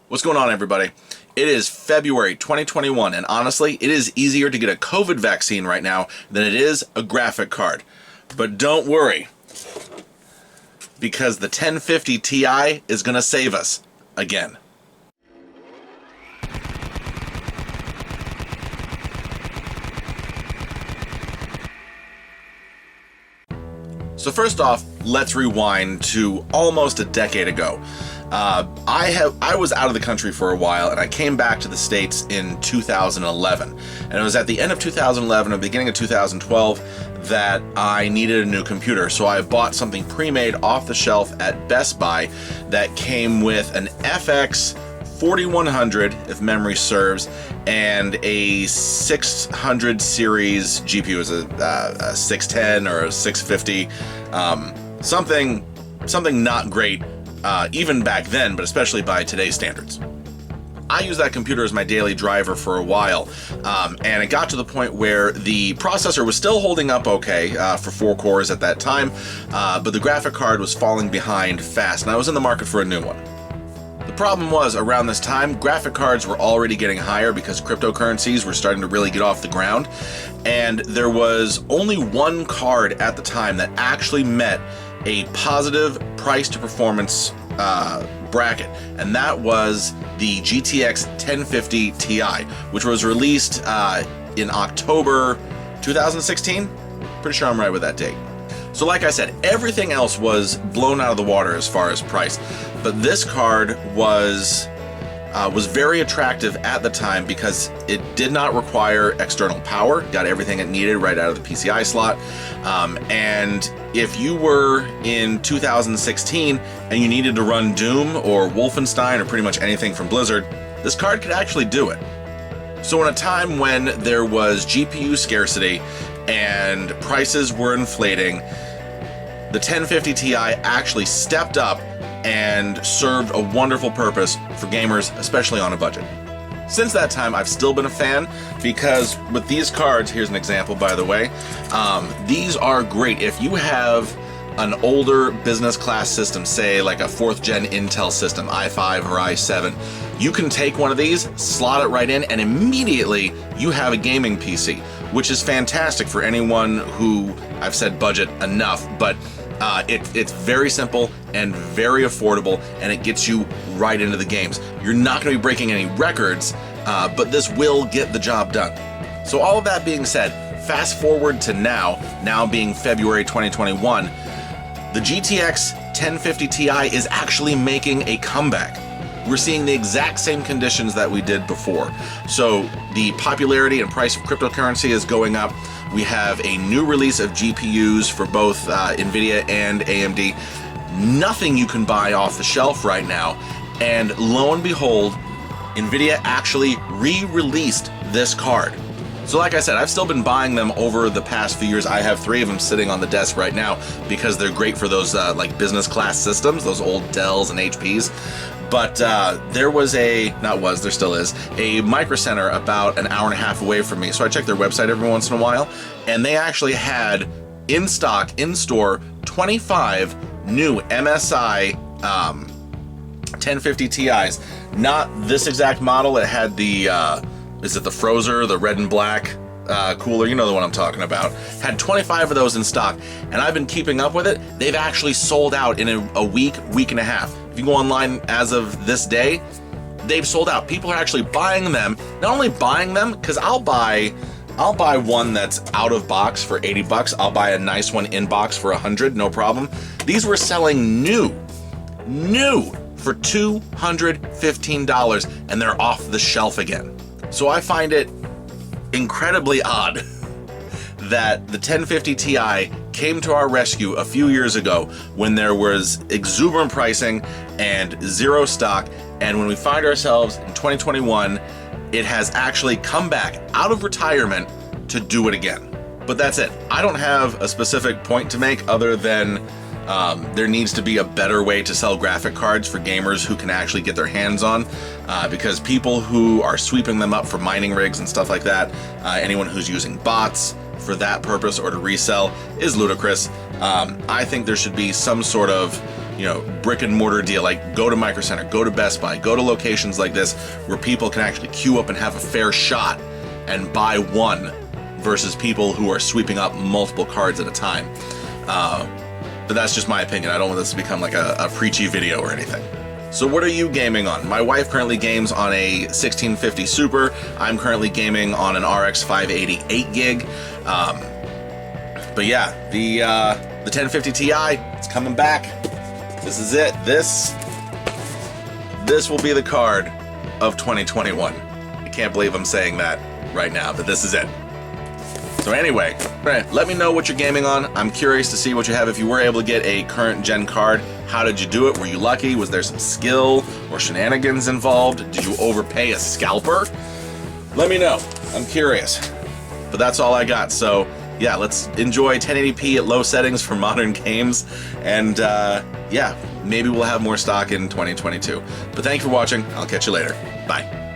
What's going on, everybody? It is February 2021, and honestly, it is easier to get a COVID vaccine right now than it is a graphic card. But don't worry, because the 1050 Ti is going to save us again. So first off, let's rewind to almost a decade ago. I was out of the country for a while, and I came back to the States in 2011. And it was at the end of 2011 or beginning of 2012 that I needed a new computer. So I bought something pre-made off the shelf at Best Buy that came with an FX 4100, if memory serves, and a 600 series GPU. It was a 610 or a 650, something not great. Even back then, but especially by today's standards. I used that computer as my daily driver for a while, and it got to the point where the processor was still holding up okay for 4 cores at that time, but the graphic card was falling behind fast, and I was in the market for a new one. The problem was, around this time, graphic cards were already getting higher because cryptocurrencies were starting to really get off the ground, and there was only one card at the time that actually met a positive price to performance bracket, and that was the GTX 1050 Ti, which was released in October 2016. Pretty sure I'm right with that date. So like I said, everything else was blown out of the water as far as price, but this card was very attractive at the time because it did not require external power, got everything it needed right out of the PCI slot, and if you were in 2016 and you needed to run Doom or Wolfenstein or pretty much anything from Blizzard, this card could actually do it. So in a time when there was GPU scarcity and prices were inflating, the 1050 Ti actually stepped up and served a wonderful purpose for gamers, especially on a budget. Since that time, I've still been a fan because with these cards, here's an example by the way, these are great. If you have an older business class system, say like a 4th gen Intel system, i5 or i7, you can take one of these, slot it right in, and immediately you have a gaming PC, which is fantastic for anyone who, I've said budget enough, but it's very simple and very affordable, and it gets you right into the games. You're not going to be breaking any records, but this will get the job done. So all of that being said, fast forward to now being February 2021, the GTX 1050 Ti is actually making a comeback. We're seeing the exact same conditions that we did before. So the popularity and price of cryptocurrency is going up. We have a new release of GPUs for both NVIDIA and AMD. Nothing you can buy off the shelf right now. And lo and behold, NVIDIA actually re-released this card. So like I said, I've still been buying them over the past few years. I have 3 of them sitting on the desk right now because they're great for those like business class systems, those old Dells and HPs. But there still is, a Micro Center about an hour and a half away from me. So I check their website every once in a while, and they actually had in stock, in store, 25 new MSI 1050 Ti's. Not this exact model. It had the, is it the Frozer, the red and black cooler? You know the one I'm talking about. Had 25 of those in stock, and I've been keeping up with it. They've actually sold out in a week and a half. If you go online as of this day, they've sold out. People are actually buying them. Not only buying them, because I'll buy one that's out of box for 80 bucks. I'll buy a nice one in box for 100, no problem. These were selling new for $215, and they're off the shelf again. So I find it incredibly odd that the 1050 Ti came to our rescue a few years ago when there was exuberant pricing and zero stock, and when we find ourselves in 2021, it has actually come back out of retirement to do it again. But that's it. I don't have a specific point to make other than there needs to be a better way to sell graphic cards for gamers who can actually get their hands on, because people who are sweeping them up for mining rigs and stuff like that, anyone who's using bots for that purpose or to resell, is ludicrous. I think there should be some sort of brick and mortar deal, like go to Micro Center, go to Best Buy, go to locations like this where people can actually queue up and have a fair shot and buy one versus people who are sweeping up multiple cards at a time. But that's just my opinion. I don't want this to become like a preachy video or anything. So what are you gaming on? My wife currently games on a 1650 Super. I'm currently gaming on an RX 580 8 gig. But yeah, the 1050 Ti, it's coming back. This is it. This will be the card of 2021. I can't believe I'm saying that right now, but this is it. So anyway, let me know what you're gaming on. I'm curious to see what you have. If you were able to get a current gen card, how did you do it? Were you lucky? Was there some skill or shenanigans involved? Did you overpay a scalper? Let me know. I'm curious. But that's all I got. So yeah, let's enjoy 1080p at low settings for modern games. And yeah, maybe we'll have more stock in 2022. But thank you for watching. I'll catch you later. Bye.